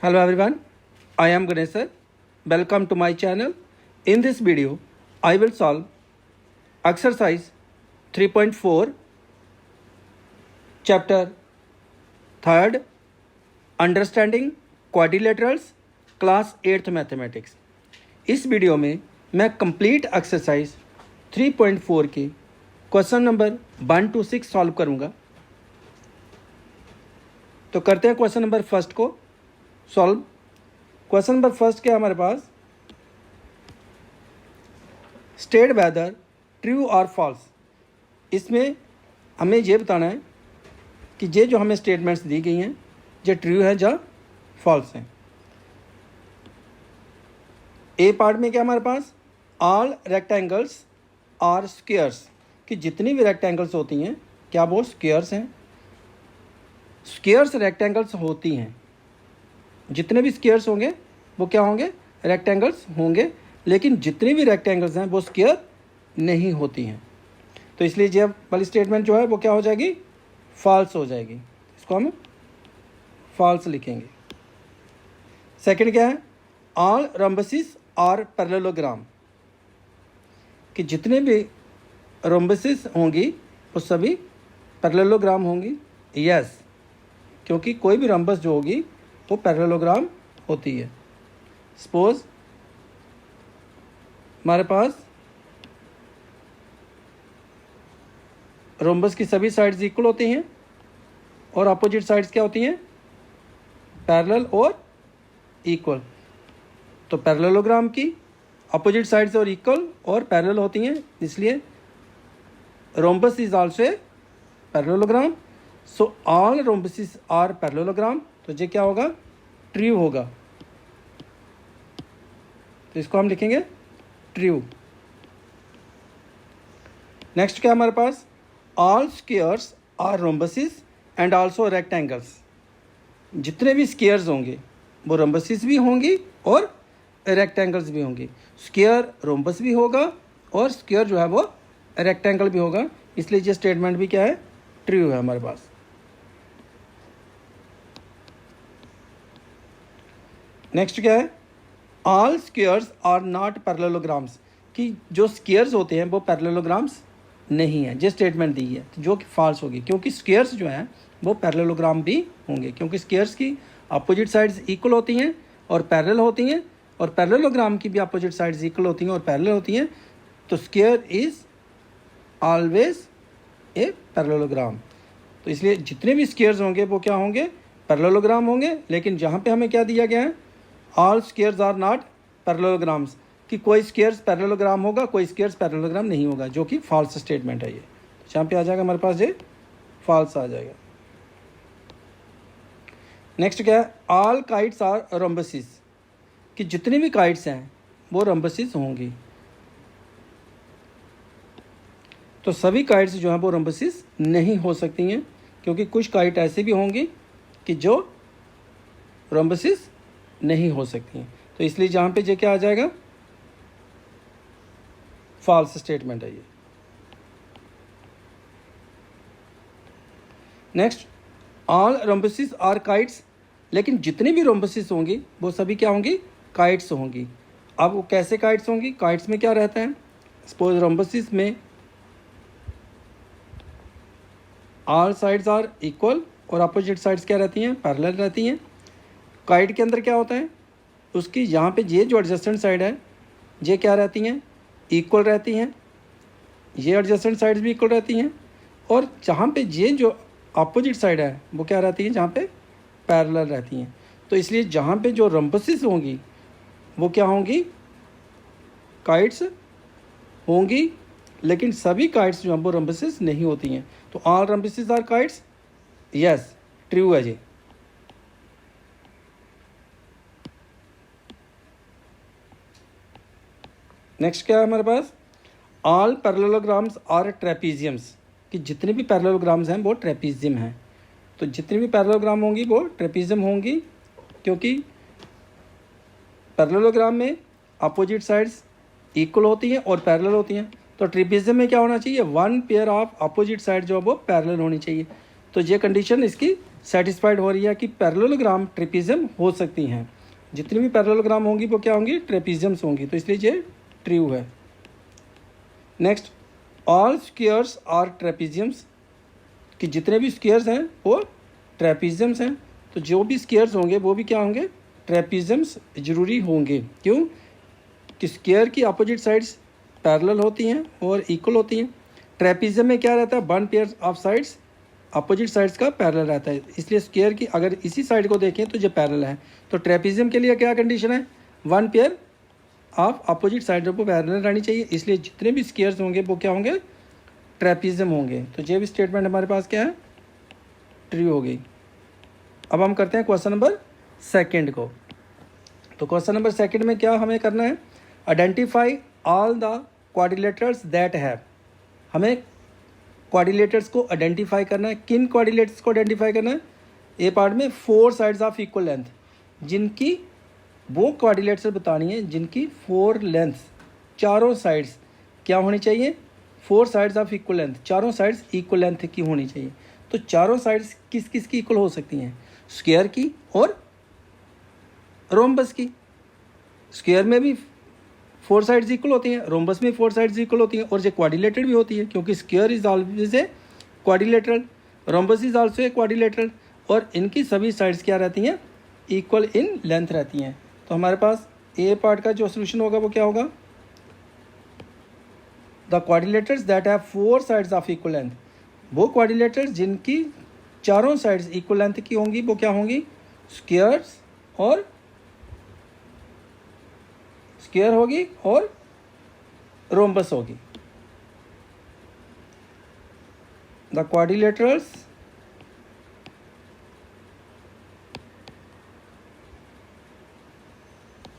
Hello everyone, I am Ganesh sir. Welcome to my channel. In this video, I will solve exercise 3.4 chapter 3rd Understanding Quadrilaterals class 8th mathematics. इस video में मैं complete exercise 3.4 के question number 1 to 6 solve करूंगा। तो करते हैं question number first को solve. Question number first क्या हमारे पास, स्टेट वेदर ट्रू और फॉल्स। इसमें हमें ये बताना है कि ये जो हमें स्टेटमेंट्स दी गई हैं ये ट्रू है या फॉल्स हैं। ए पार्ट में क्या हमारे पास, ऑल रेक्टेंगल्स और स्क्वायर्स, कि जितनी भी रेक्टेंगल्स होती हैं क्या वो स्क्वायर्स हैं। स्क्वायर्स रेक्टेंगल्स होती हैं, जितने भी स्क्वायर्स होंगे वो क्या होंगे, रेक्टेंगल्स होंगे, लेकिन जितनी भी रेक्टेंगल्स हैं वो स्क्वायर नहीं होती हैं। तो इसलिए ये वाली स्टेटमेंट जो है वो क्या हो जाएगी, फॉल्स हो जाएगी। इसको हम फॉल्स लिखेंगे। सेकंड क्या है, ऑल रोम्बसिस और पैरेललोग्राम, कि जितने भी रोम्बसिस होंगी वो सभी पैरेललोग्राम होंगी। यस, क्योंकि कोई भी रोम्बस जो होगी वो पैरेललोग्राम होती है। सपोज हमारे पास रोम्बस की सभी साइड्स इक्वल होती हैं और अपोजिट साइड्स क्या होती हैं, पैरेलल और इक्वल। तो पैरेललोग्राम की अपोजिट साइड्स और इक्वल और पैरेलल होती हैं, इसलिए rhombus is also a parallelogram. So all rhombuses are parallelogram. तो ये क्या होगा, ट्रू होगा। तो इसको हम लिखेंगे ट्रू। नेक्स्ट क्या हमारे पास, all squares are rhombuses and also rectangles. जितने भी स्क्वायर्स होंगे वो रोम्बसिस भी होंगी और रेक्टेंगल्स भी होंगी। स्क्वायर रोम्बस भी होगा और स्क्वायर जो है वो रेक्टेंगल भी होगा, इसलिए ये स्टेटमेंट भी क्या है, ट्रू है हमारे पास। नेक्स्ट क्या है, all squares are not parallelograms, कि जो स्क्वायर्स होते हैं वो पैरेललोग्राम्स नहीं है। ये स्टेटमेंट दी है जो कि फॉल्स होगी, क्योंकि स्क्वायर्स जो हैं वो पैरेललोग्राम भी होंगे, क्योंकि स्क्वायर्स की अपोजिट साइड्स इक्वल होती हैं और पैरेलल होती हैं, और पैरेललोग्राम की भी अपोजिट साइड्स इक्वल होती हैं और पैरेलल होती हैं। तो square is always a parallelogram. तो इसलिए जितने भी स्क्वायर्स होंगे वो क्या होंगे, पैरेललोग्राम होंगे। लेकिन जहाँ पे हमें क्या दिया गया है, all squares are not parallelograms, कि कोई स्क्वायर्स पैरेललोग्राम होगा कोई स्क्वायर्स पैरेललोग्राम नहीं होगा, जो कि फॉल्स स्टेटमेंट है। ये जहाँ पे आ जाएगा हमारे पास ये फॉल्स आ जाएगा। नेक्स्ट क्या है, ऑल काइट्स आर रोम्बसिस, कि जितनी भी काइट्स हैं वो रोम्बसिस होंगी। तो सभी काइट्स जो हैं वो रोम्बसिस नहीं हो सकती हैं, क्योंकि कुछ काइट ऐसी भी होंगी कि जो रोम्बसिस नहीं हो सकती हैं। तो इसलिए जहाँ पे ये क्या आ जाएगा, फॉल्स स्टेटमेंट है ये। Next, all rhombuses are kites, लेकिन जितनी भी रोम्बसिस होंगी वो सभी क्या होंगी, काइट्स होंगी। अब वो कैसे काइट्स होंगी, काइट्स में क्या रहता है, सपोज रोम्बसिस में ऑल साइड्स आर इक्वल और अपोजिट साइड्स क्या रहती हैं, पैरेलल रहती हैं। काइट के अंदर क्या होता है, उसकी यहाँ पे ये जो एडजस्टेंट साइड है ये क्या रहती हैं, इक्वल रहती हैं। ये एडजस्टेंट साइड्स भी इक्वल रहती हैं, और जहाँ पे ये जो अपोजिट साइड है वो क्या रहती है, जहाँ पे पैरेलल रहती हैं। तो इसलिए जहाँ पे जो रोम्बसिस होंगी वो क्या होंगी, काइट्स होंगी, लेकिन सभी काइट्स जो हैं वो रोम्बसिस नहीं होती हैं। तो all rhombuses are kites, yes true है जी। नेक्स्ट क्या है हमारे पास, ऑल पैरेललोग्राम्स आर ट्रेपीजियम्स, कि जितने भी पैरेललोग्राम्स हैं वो ट्रेपीजियम हैं। तो जितनी भी पैरेललोग्राम होंगी वो ट्रेपीजियम होंगी, क्योंकि पैरेललोग्राम में अपोजिट साइड्स इक्वल होती हैं और पैरेलल होती हैं। तो ट्रेपीजियम में क्या होना चाहिए, one pair of opposite side जो है वो पैरेलल होनी चाहिए। तो ये कंडीशन इसकी सेटिस्फाइड हो रही है कि पैरेललोग्राम ट्रेपीजियम हो सकती हैं। जितनी भी पैरेललोग्राम होंगी वो क्या होंगी, ट्रेपीजियम्स होंगी, तो इसलिए ये ट्रू है। Next, all squares are trapeziums, कि जितने भी स्क्वायर्स हैं वो ट्रेपीजियम्स हैं। तो जो भी स्क्वायर्स होंगे वो भी क्या होंगे, ट्रेपीजियम्स जरूरी होंगे। क्यों कि स्क्वायर की अपोजिट साइड्स पैरेलल होती हैं और इक्वल होती हैं। ट्रेपीजियम में क्या रहता है, one pair of sides opposite sides का पैरेलल रहता है, इसलिए स्क्वायर की अगर इसी साइड को देखें तो ये पैरेलल है। तो ट्रेपीजियम के लिए क्या कंडीशन है, one pair of opposite side को पैरेलल रहनी चाहिए, इसलिए जितने भी स्क्वायर्स होंगे वो क्या होंगे, ट्रेपीजियम होंगे। तो ये भी स्टेटमेंट हमारे पास क्या है, ट्रू हो गई। अब हम करते हैं क्वेश्चन नंबर सेकंड को। तो क्वेश्चन नंबर सेकंड में क्या हमें करना है, identify all the quadrilaterals that have. हमें क्वाड्रिलेटर्स को आइडेंटिफाई करना है। किन क्वाड्रिलेटर्स को आइडेंटिफाई करना है, ए पार्ट में four sides of equal length, जिनकी वो क्वाड्रिलेटर्स बतानी है जिनकी फोर लेंथ्स, चारों साइड्स क्या होनी चाहिए, four sides of equal length, चारों साइड्स इक्वल लेंथ की होनी चाहिए। तो चारों साइड्स किस किस की इक्वल हो सकती हैं, स्क्वायर की और रोम्बस की। स्क्वायर में भी फोर साइड्स इक्वल होती हैं, रोम्बस में फोर साइड्स इक्वल होती हैं, और ये क्वाड्रिलेटरल भी होती है क्योंकि square is always a quadrilateral, rhombus is also a quadrilateral, और इनकी सभी साइड्स क्या रहती हैं, इक्वल इन लेंथ रहती हैं। तो हमारे पास ए पार्ट का जो सोल्यूशन होगा वो क्या होगा, the quadrilaterals that have four sides of equal length, वो क्वाड्रिलेटर्स जिनकी चारों साइड्स इक्वल लेंथ की होंगी वो क्या होंगी, स्क्वायर्स और स्क्वायर होगी और रोम्बस होगी। The quadrilaterals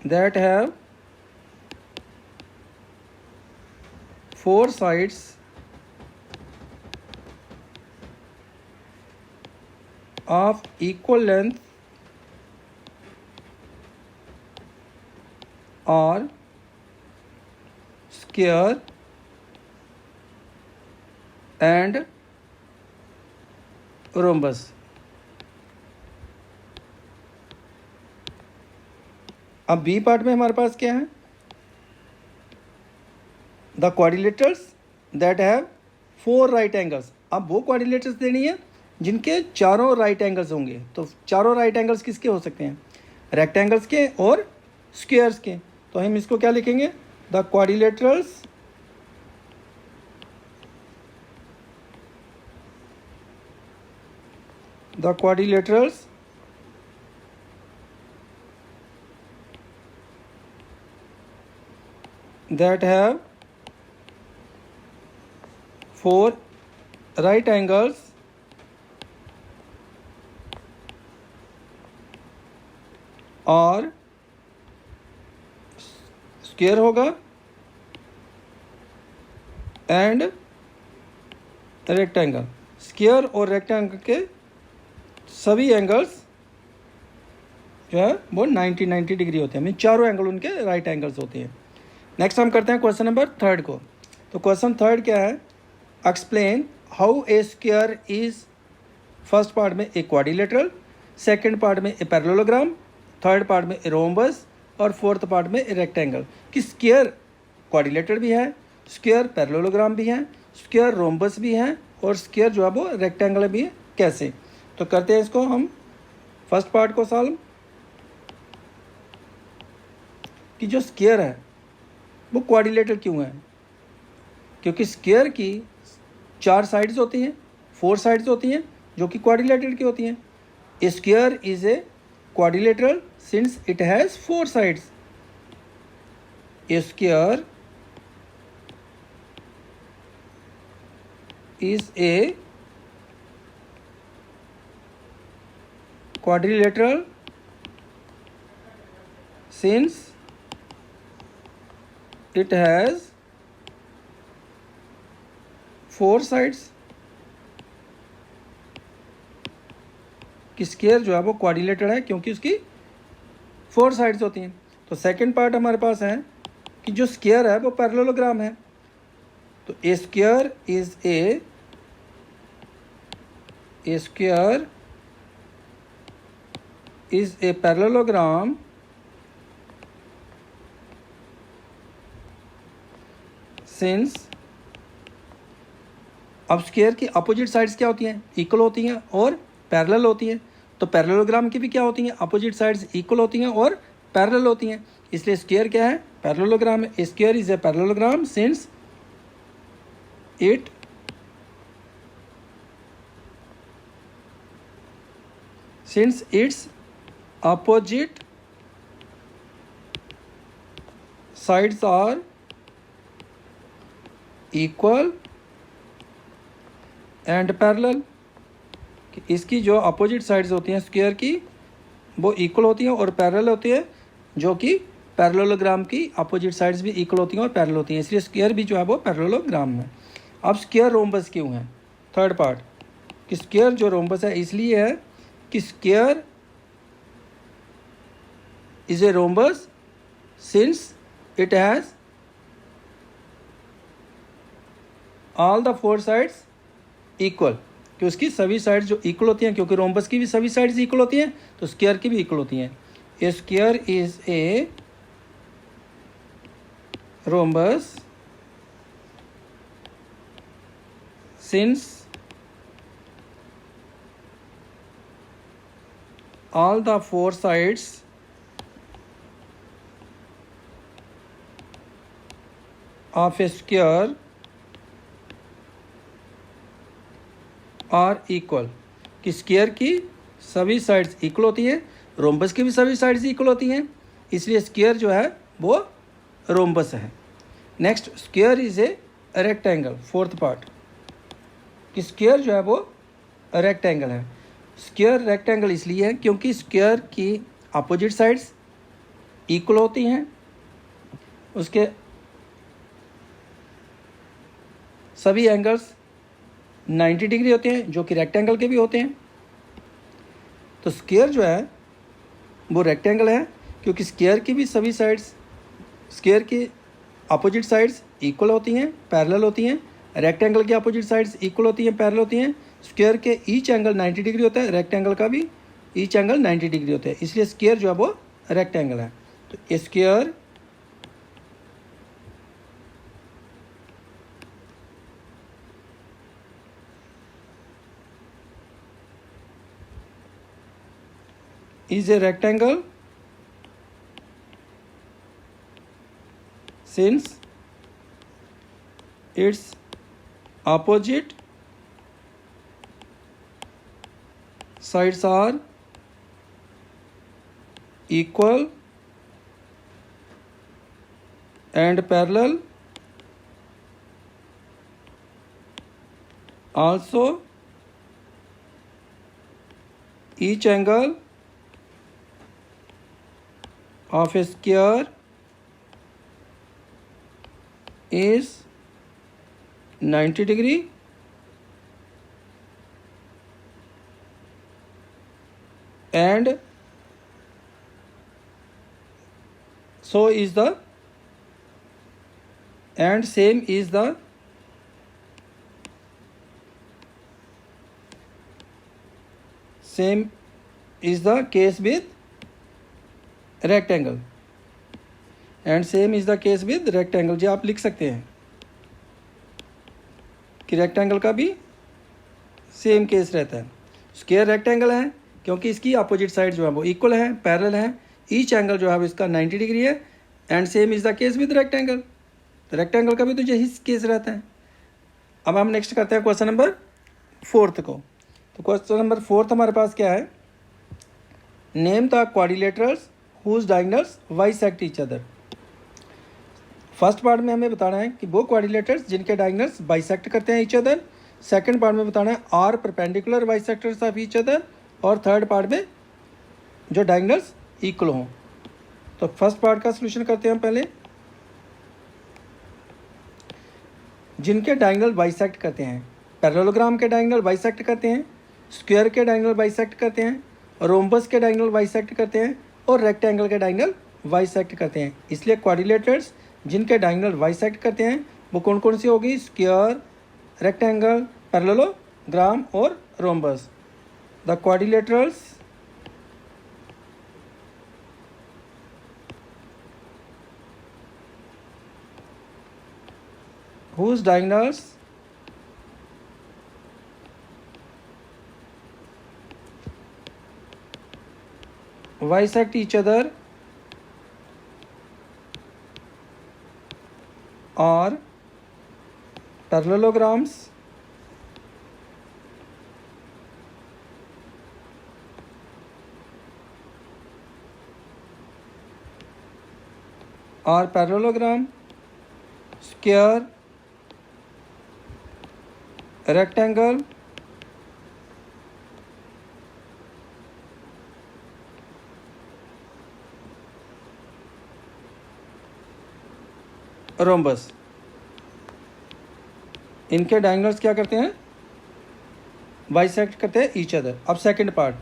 that have four sides of equal length are square and rhombus। अब बी पार्ट में हमारे पास क्या है, the quadrilaterals that have four right angles. अब वो क्वाड्रिलेटर्स देनी है जिनके चारों राइट एंगल्स होंगे। तो चारों राइट एंगल्स किसके हो सकते हैं, रेक्टेंगल्स के और स्क्वायर्स के। तो हम इसको क्या लिखेंगे, the quadrilaterals that have four right angles और स्क्वायर होगा एंड रेक्टेंगल। स्क्वायर और रेक्टेंगल के सभी एंगल्स जो है वो 90 डिग्री होते हैं, मीन चारों एंगल उनके राइट एंगल्स होते हैं। नेक्स्ट हम करते हैं क्वेश्चन नंबर थर्ड को। तो क्वेश्चन थर्ड क्या है, explain how a square is, first part में ए क्वाड्रिलेटरल, सेकंड पार्ट में ए पैरेललोग्राम, थर्ड पार्ट में ए रोम्बस और फोर्थ पार्ट में ए रेक्टेंगल। कि स्क्वायर क्वाड्रिलेटरल भी है, स्क्वायर पैरेललोग्राम भी है, स्क्वायर रोम्बस भी है और स्क्वायर जो है वो रेक्टेंगल भी है। कैसे, तो करते हैं इसको हम फर्स्ट पार्ट को सॉल्व। कि जो स्क्वायर है वो क्वाड्रिलेटरल क्यों है, क्योंकि स्क्वायर की चार साइड्स होती हैं, फोर साइड्स होती हैं जो कि क्वाड्रिलेटरल की होती हैं। A square is a quadrilateral since it has four sides। A square is a quadrilateral since it has four sides। कि स्क्वायर जो है वो क्वाड्रिलेटरल है क्योंकि उसकी फोर साइड्स होती हैं। तो सेकंड पार्ट हमारे पास है कि जो स्क्वायर है वो पैरेललोग्राम है। तो a square is a square is a parallelogram since अब स्क्वायर की अपोजिट साइड्स क्या होती हैं, इक्वल होती हैं और पैरेलल होती हैं। तो पैरेललोग्राम की भी क्या होती हैं, अपोजिट साइड्स इक्वल होती हैं और पैरेलल होती हैं। इसलिए स्क्वायर क्या है, पैरेललोग्राम है। Square is a parallelogram since its opposite sides are equal and parallel. इसकी जो अपोजिट साइड्स होती हैं स्क्वायर की वो इक्वल होती हैं और पैरेलल होती है, जो कि पैरेललोग्राम की अपोजिट साइड्स भी इक्वल होती हैं और पैरेलल होती हैं। इसलिए स्क्वायर भी जो है वो पैरेललोग्राम है। अब स्क्वायर रोम्बस क्यों है, थर्ड पार्ट कि स्क्वायर जो रोम्बस है इसलिए है कि square is a rhombus since it has all the four sides equal, कि उसकी सभी साइड्स जो इक्वल होती हैं, क्योंकि रोम्बस की भी सभी साइड्स इक्वल होती हैं तो स्क्वायर की भी इक्वल होती हैं। A square is a rhombus since all the four sides of a square are equal, कि स्क्वायर की सभी साइड्स इक्वल होती हैं, रोम्बस की भी सभी साइड्स इक्वल होती हैं, इसलिए स्क्वायर जो है वो रोम्बस है। Next, square is a rectangle, fourth part कि स्क्वायर जो है वो रेक्टेंगल है। स्क्वायर रेक्टेंगल इसलिए है क्योंकि स्क्वायर की अपोजिट साइड्स इक्वल होती हैं, उसके सभी एंगल्स 90 डिग्री होते हैं, जो कि रेक्टेंगल के भी होते हैं। तो स्क्वायर जो है वो रेक्टेंगल है क्योंकि स्क्वायर की भी सभी साइड्स, स्क्वायर की अपोजिट साइड्स इक्वल होती हैं, पैरेलल होती हैं। रेक्टेंगल की अपोजिट साइड्स इक्वल होती हैं, पैरेलल होती हैं। स्क्वायर के ईच एंगल 90 डिग्री होता है, रेक्टेंगल का भी ईच एंगल 90 डिग्री होता है, इसलिए स्क्वायर जो है वो रेक्टेंगल है। तो square is a rectangle since its opposite sides are equal and parallel. Also, each angle of a square is 90 degree and so is the and same is the case with rectangle and same is the case with rectangle. जी आप लिख सकते हैं कि rectangle का भी same case रहता है। स्क्वायर रेक्टेंगल है क्योंकि इसकी अपोजिट साइड जो है वो इक्वल है, पैरेलल है, ईच एंगल जो है वो इसका 90 डिग्री है and same is the case with rectangle. तो रेक्टेंगल का भी तो यही केस रहता है। अब हम नेक्स्ट करते हैं क्वेश्चन नंबर 4 को। तो क्वेश्चन नंबर 4 हमारे पास क्या है, name the quadrilaterals whose diagonals bisect each other। First part में हमें बताना है कि वो क्वाड्रिलेटर्स जिनके डायगोनल्स बाइसेक्ट करते हैं ईच अदर। सेकंड पार्ट में बताना है are perpendicular bisectors of each other, और थर्ड पार्ट में जो डायगोनल्स इक्वल हों। तो फर्स्ट पार्ट का सलूशन करते हैं पहले। जिनके डायगोनल बाइसेक्ट करते हैं, पैरेललोग्राम के डायगोनल बाइसेक्ट करते हैं, स्क्वायर के डायगोनल बाइसेक्ट करते हैं, रोम्बस के डायगोनल बाइसेक्ट करते हैं और रेक्टेंगल के डायगोनल बाइसेक्ट करते हैं। इसलिए क्वाड्रिलेटर्स जिनके डायगोनल बाइसेक्ट करते हैं वो कौन कौन सी होगी, स्क्वायर, रेक्टेंगल, पैरेललोग्राम और rhombus. The quadrilaterals whose diagonals bisect each other are parallelograms are parallelogram, square, rectangle, rhombus. इनके डायगोनल्स क्या करते हैं? बाइसेक्ट करते हैं ईच अदर। अब सेकंड पार्ट,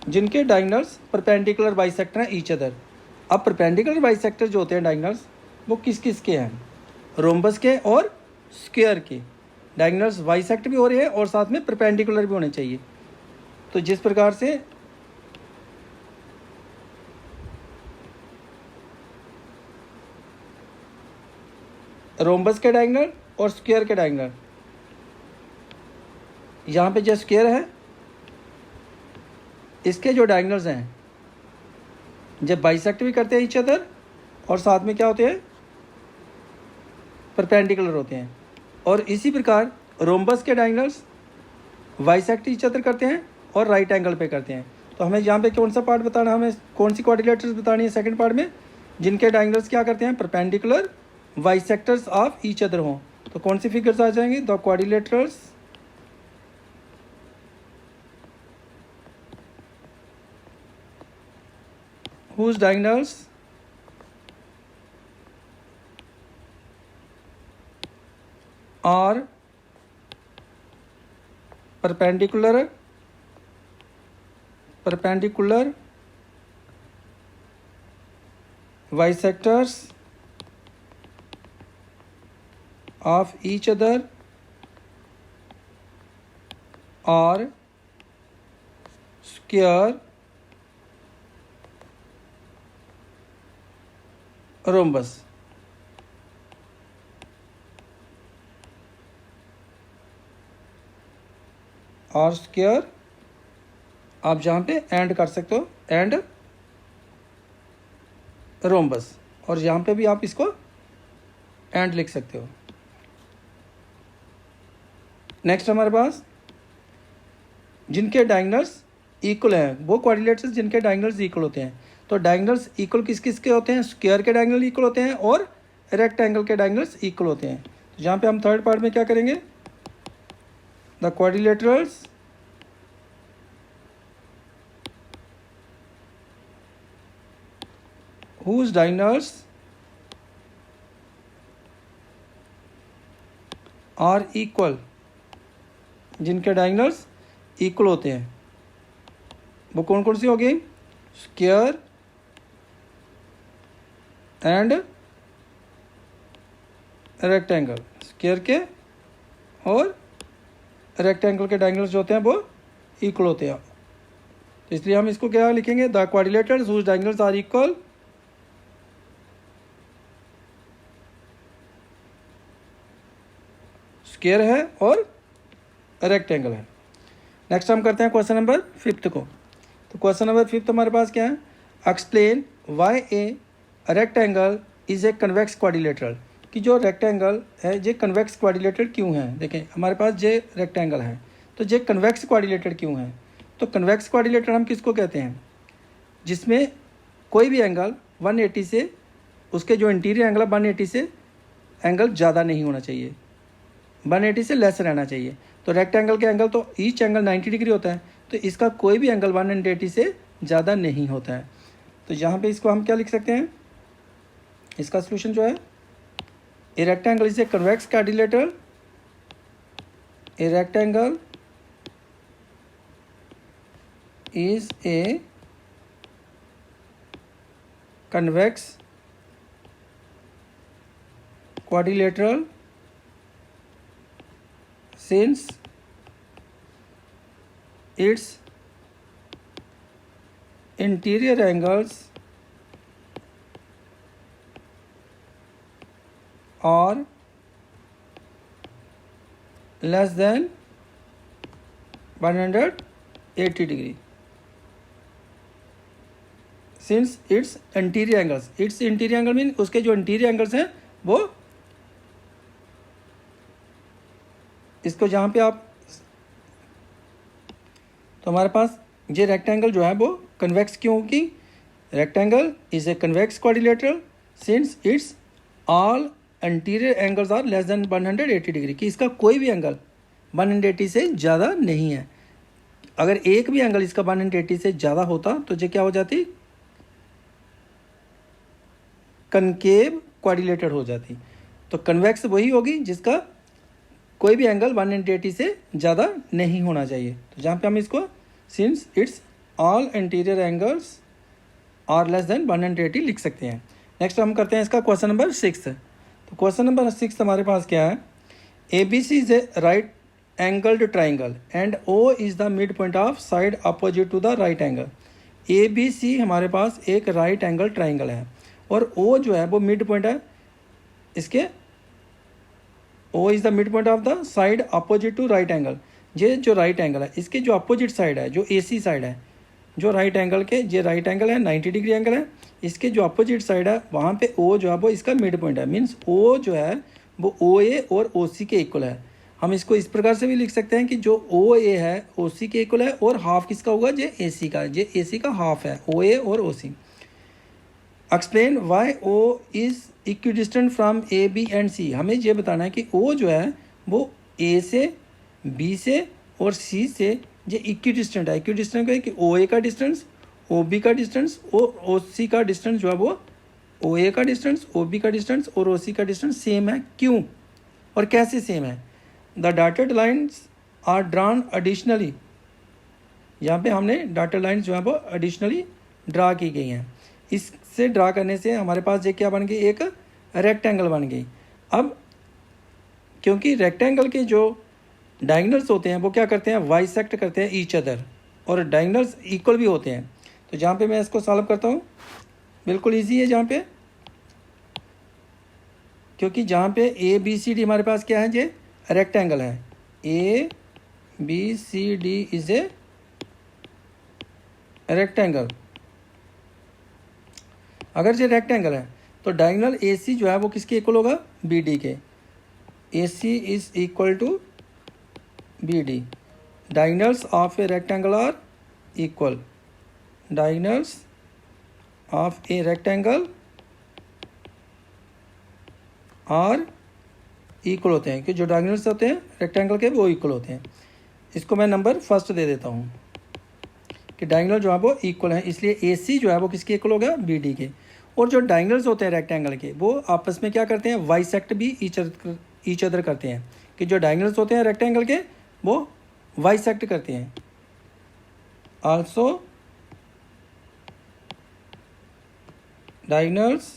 जिनके डायगोनल्स परपेंडिकुलर बाइसेक्टर हैं ईच अदर। अब परपेंडिकुलर बाइसेक्टर जो होते हैं डायगोनल्स, वो किस किस के हैं? रोम्बस के और स्क्वायर के। डायगोनल्स बाइसेक्ट भी हो रहे हैं और साथ में परपेंडिकुलर भी होने चाहिए। तो जिस प्रकार से रोम्बस के डायगोनल और स्क्वायर के डायगोनल, यहाँ पे जो स्क्वायर है इसके जो डायगोनल्स हैं जब बाइसेक्ट भी करते हैं ईच अदर और साथ में क्या होते हैं? परपेंडिकुलर होते हैं। और इसी प्रकार रोम्बस के डायगोनल्स बाइसेक्ट ईच अदर करते हैं और राइट एंगल पे करते हैं। तो हमें यहाँ पे कौन सा पार्ट बताना, हमें कौन सी क्वाड्रिलेटर्स बतानी है सेकंड पार्ट में? जिनके डायगोनल्स क्या करते हैं? Perpendicular bisectors of each other हों। तो कौन सी फिगर्स आ जाएंगी? The quadrilaterals whose diagonals are perpendicular bisectors of each other are square rhombus. और स्क्वायर आप जहाँ पे एंड कर सकते हो, एंड रोम्बस, और यहाँ पे भी आप इसको एंड लिख सकते हो। नेक्स्ट हमारे पास जिनके डायगोनल्स इक्वल हैं, वो क्वाड्रिलेटर्स जिनके डायगोनल्स इक्वल होते हैं। तो डायगोनल्स इक्वल किस किस के होते हैं? स्क्वायर के डायगोनल इक्वल होते हैं और रेक्टेंगल के डायगोनल्स इक्वल होते हैं। तो यहाँ पे हम थर्ड पार्ट में क्या करेंगे? The quadrilaterals whose diagonals are equal, जिनके डायगोनल्स इक्वल होते हैं, वो कौन कौन सी होगी? Square and rectangle. स्क्वायर के और रेक्टेंगल के डायगोनल्स जो होते हैं वो इक्वल होते हैं। तो इसलिए हम इसको क्या लिखेंगे? The quadrilaterals whose diagonals are equal square है और रेक्टेंगल है। नेक्स्ट हम करते हैं क्वेश्चन नंबर 5 को। तो क्वेश्चन नंबर 5 हमारे पास क्या है? Explain why a rectangle is a convex quadrilateral. कि जो रेक्टेंगल है ये कन्वेक्स क्वाड्रिलेटरल क्यों है? देखें हमारे पास ये रेक्टेंगल है, तो ये कन्वेक्स क्वाड्रिलेटरल क्यों है? तो कन्वेक्स क्वाड्रिलेटरल हम किसको कहते हैं? जिसमें कोई भी एंगल 180 से, उसके जो इंटीरियर एंगल है 180 से एंगल ज़्यादा नहीं होना चाहिए, 180 से लेस रहना चाहिए। तो रेक्टेंगल के एंगल तो ईच एंगल 90 डिग्री होता है, तो इसका कोई भी एंगल 180 से ज़्यादा नहीं होता है। तो यहाँ पे इसको हम क्या लिख सकते हैं? इसका सोल्यूशन जो है, a rectangle is a convex quadrilateral, a rectangle is a convex quadrilateral since its interior angles are less than 180 degree since it's interior angles. It's interior angle mean उसके जो इंटीरियर एंगल्स हैं वो, इसको जहाँ पे आप, तो हमारे पास ये रेक्टेंगल जो है वो कन्वेक्स क्यों, कि rectangle is a convex quadrilateral since its all interior angles are less than 180 degree, कि इसका कोई भी एंगल 180 से ज़्यादा नहीं है। अगर एक भी एंगल इसका 180 से ज़्यादा होता तो ये क्या हो जाती, कनकेव क्वाड्रिलेटरल हो जाती। तो कन्वेक्स वही होगी जिसका कोई भी एंगल 180 से ज़्यादा नहीं होना चाहिए। तो जहाँ पे हम इसको since its all interior angles are less than 180 लिख सकते हैं। नेक्स्ट हम करते हैं इसका क्वेश्चन नंबर 6। तो क्वेश्चन नंबर 6 हमारे पास क्या है, A B C is a right angled triangle and O is the mid point of side opposite to the right angle. A B C हमारे पास एक राइट एंगल ट्राइंगल है और ओ जो है वो मिड पॉइंट है इसके, O is the mid point of the side opposite to right angle. ये जो राइट एंगल है इसके जो अपोजिट साइड है, जो ए सी साइड है, जो राइट एंगल के, ये राइट एंगल है 90 डिग्री एंगल है, इसके जो अपोजिट साइड है वहाँ पे ओ जो है वो इसका मिड पॉइंट है। मीन्स ओ जो है वो ओ ए और ओ सी के इक्वल है। हम इसको इस प्रकार से भी लिख सकते हैं कि जो ओ ए है ओ सी के इक्वल है और हाफ किसका होगा, ये ए सी का, ये ए सी का हाफ है, ओ ए और O C. Explain why O is equidistant from A B and C. हमें ये बताना है कि ओ जो है वो ए से, बी से और सी से ये इक्विडिस्टेंट है। इक्विडिस्टेंट है कि ओ ए का डिस्टेंस, ओ बी का डिस्टेंस और ओ सी का डिस्टेंस जो है वो ओ ए का डिस्टेंस, ओ बी का डिस्टेंस और ओ सी का डिस्टेंस सेम है। क्यों और कैसे सेम है? The dotted lines are drawn additionally. यहाँ पे हमने डॉटेड लाइन्स जो है वो एडिशनली ड्रा की गई हैं। इससे ड्रा करने से हमारे पास ये क्या बन गई, एक रेक्टेंगल बन गई। अब क्योंकि रेक्टेंगल के जो डायगनल्स होते हैं वो क्या करते हैं, वाइसेक्ट करते हैं ईच अदर, और डायगनल्स इक्वल भी होते हैं। तो जहाँ पे मैं इसको सॉल्व करता हूँ बिल्कुल इजी है, जहाँ पे, क्योंकि जहाँ पे ए बी सी डी हमारे पास क्या है, ये रेक्टेंगल है। A B C D is a rectangle. अगर ये रेक्टेंगल है तो डायगोनल ए सी जो है वो किसके इक्वल होगा, बी डी के। A C is equal to B D. Diagonals of a rectangle are equal. Diagonals of a rectangle are equal होते हैं, कि जो डायगोनल्स होते हैं रेक्टेंगल के वो इक्वल होते हैं। इसको मैं नंबर फर्स्ट दे देता हूँ कि डायगोनल जो है वो इक्वल है, इसलिए ए सी जो है वो किसके इक्वल हो गया, बी डी के। और जो डायगोनल्स होते हैं रेक्टेंगल के वो आपस में क्या करते हैं, वाइसेक्ट भी ईच अदर करते हैं, कि जो डायगोनल्स होते हैं रेक्टेंगल के वो वाइसेक्ट करते हैं। Also diagonals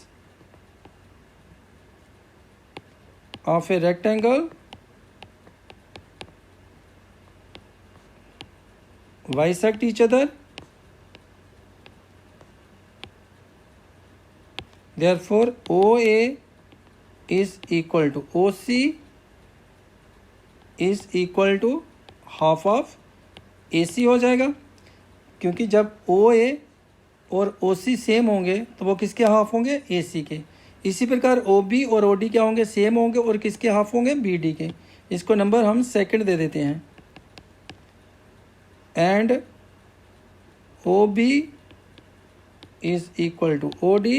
of a rectangle bisect each other, therefore OA is equal to OC is equal to half of AC हो जाएगा, क्योंकि जब OA और OC सेम होंगे तो वो किसके हाफ होंगे, AC के। इसी प्रकार OB और OD क्या होंगे, सेम होंगे और किसके हाफ होंगे, BD के। इसको नंबर हम सेकंड दे देते हैं। And OB is equal to OD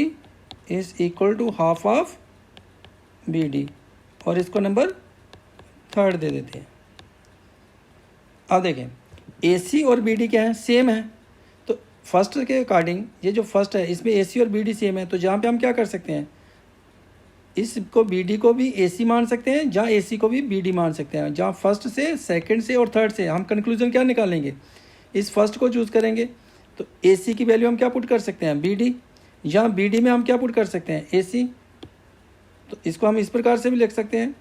is equal to half of BD, और इसको नंबर थर्ड दे देते हैं। अब देखें AC और BD क्या है, सेम है। तो फर्स्ट के अकॉर्डिंग ये जो फर्स्ट है इसमें AC और BD सेम है, तो जहाँ पे हम क्या कर सकते हैं, इसको BD को भी AC मान सकते हैं, जहाँ AC को भी BD मान सकते हैं। जहाँ फर्स्ट से, सेकंड से और थर्ड से हम कंक्लूजन क्या निकालेंगे, इस फर्स्ट को चूज़ करेंगे। तो AC की वैल्यू हम क्या पुट कर सकते हैं, BD। यहाँ BD में हम क्या पुट कर सकते हैं, AC। तो इसको हम इस प्रकार से भी लिख सकते हैं।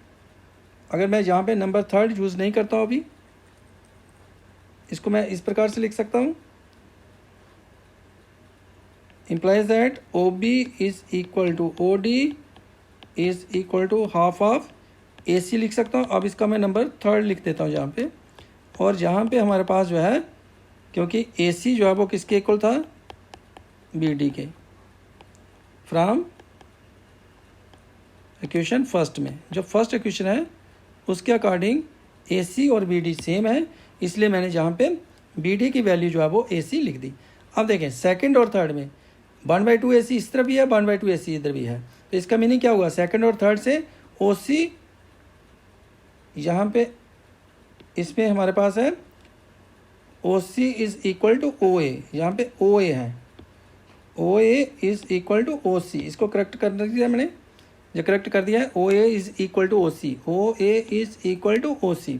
अगर मैं यहाँ पे नंबर थर्ड यूज़ नहीं करता हूँ अभी, इसको मैं इस प्रकार से लिख सकता हूँ, implies that OB is equal to OD is equal to half of AC लिख सकता हूँ। अब इसका मैं नंबर 3 लिख देता हूँ यहाँ पे, और जहाँ पे हमारे पास जो है, क्योंकि AC जो है वो किसके इक्वल था, BD के, फ्रॉम इक्वेशन फर्स्ट में, जो फर्स्ट इक्वेशन है उसके अकॉर्डिंग AC और BD सेम है, इसलिए मैंने जहाँ पे BD की वैल्यू जो है वो AC लिख दी। अब देखें सेकंड और थर्ड में 1/2 AC इस तरफ भी है, 1/2 AC इधर भी है, तो इसका मीनिंग क्या हुआ, सेकंड और थर्ड से OC यहाँ पे इसमें हमारे पास है OC is equal to OA, यहाँ पे OA है, OA is equal to OC, इसको करेक्ट कर दिया मैंने, जो करेक्ट कर दिया है, OA is equal to OC, OA is equal to OC।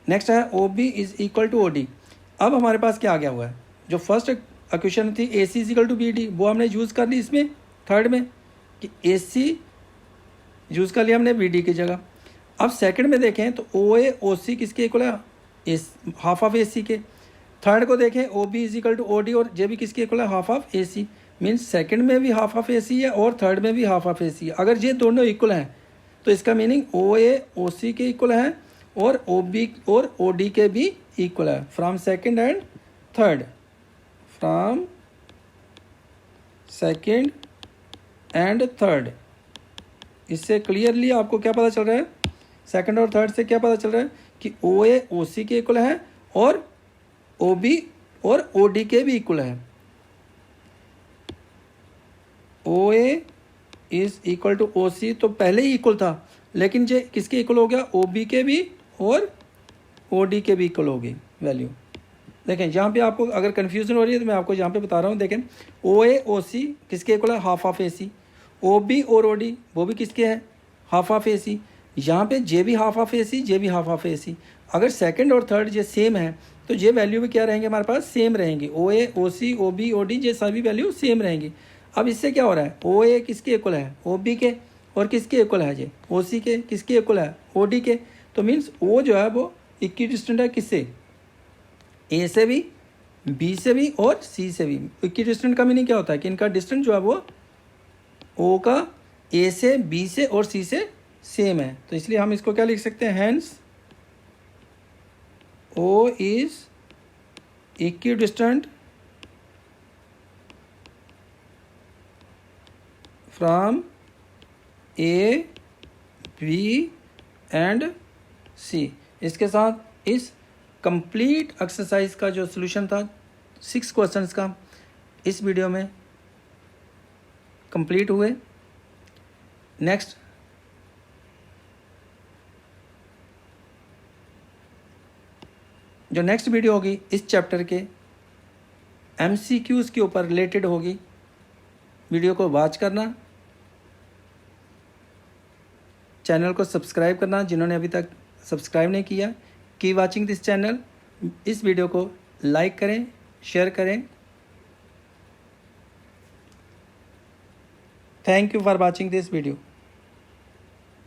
Next है OB is equal to OD। अब हमारे पास क्या आ गया हुआ है, जो फर्स्ट इक्वेशन थी AC is equal to BD, वो हमने यूज़ कर ली इसमें थर्ड में, कि AC यूज़ कर लिया हमने BD की जगह। अब सेकंड में देखें तो OA OC किसके इक्वल है, हाफ ऑफ AC के। थर्ड को देखें OB is equal to OD, और ये भी किसके इक्वल है, half of AC। Means second में भी हाफ ऑफ AC है और थर्ड में भी हाफ ऑफ AC है। अगर ये दोनों इक्वल हैं तो इसका मीनिंग OA OC के इक्वल है और OB और OD के भी इक्वल है, from second and third, from second and third. इससे क्लियरली आपको क्या पता चल रहा है, सेकंड और थर्ड से क्या पता चल रहा है कि OA OC के इक्वल है और OB और OD के भी इक्वल है। OA is equal to OC तो पहले ही इक्वल था, लेकिन ये किसके इक्वल हो गया, OB के भी और OD के भी इक्वल हो गई वैल्यू। देखें यहाँ पे आपको अगर कन्फ्यूजन हो रही है तो मैं आपको यहाँ पे बता रहा हूँ। देखें OA OC किसके इक्वल है, हाफ ऑफ AC। OB और OD वो भी किसके हैं, हाफ ऑफ AC। यहाँ पे जे भी हाफ ऑफ AC, जे भी हाफ ऑफ AC। अगर सेकंड और थर्ड ये सेम है तो ये वैल्यू भी क्या रहेंगे हमारे पास, सेम रहेंगी। OA OC OB OD ये सभी वैल्यू सेम रहेंगी। अब इससे क्या हो रहा है, OA किसके इक्वल है, OB के, और किसके इक्वल है ये, OC के, किसके इक्वल है, OD के। तो मीन्स O जो है वो इक्विडिस्टेंट है किससे, A से भी, B से भी और C से भी। इक्विडिस्टेंट का मीनिंग क्या होता है कि इनका डिस्टेंस जो है वो O का A से, B से और C से सेम है। तो इसलिए हम इसको क्या लिख सकते हैं, hence O is equidistant from A, B and C। इसके साथ इस कंप्लीट एक्सरसाइज का जो सॉल्यूशन था 6 क्वेश्चंस का इस वीडियो में कंप्लीट हुए। नेक्स्ट जो नेक्स्ट वीडियो होगी इस चैप्टर के MCQs के ऊपर रिलेटेड होगी। वीडियो को वॉच करना, चैनल को सब्सक्राइब करना जिन्होंने अभी तक सब्सक्राइब नहीं किया। Keep watching this channel. इस वीडियो को लाइक करें, शेयर करें। Thank you for watching this video.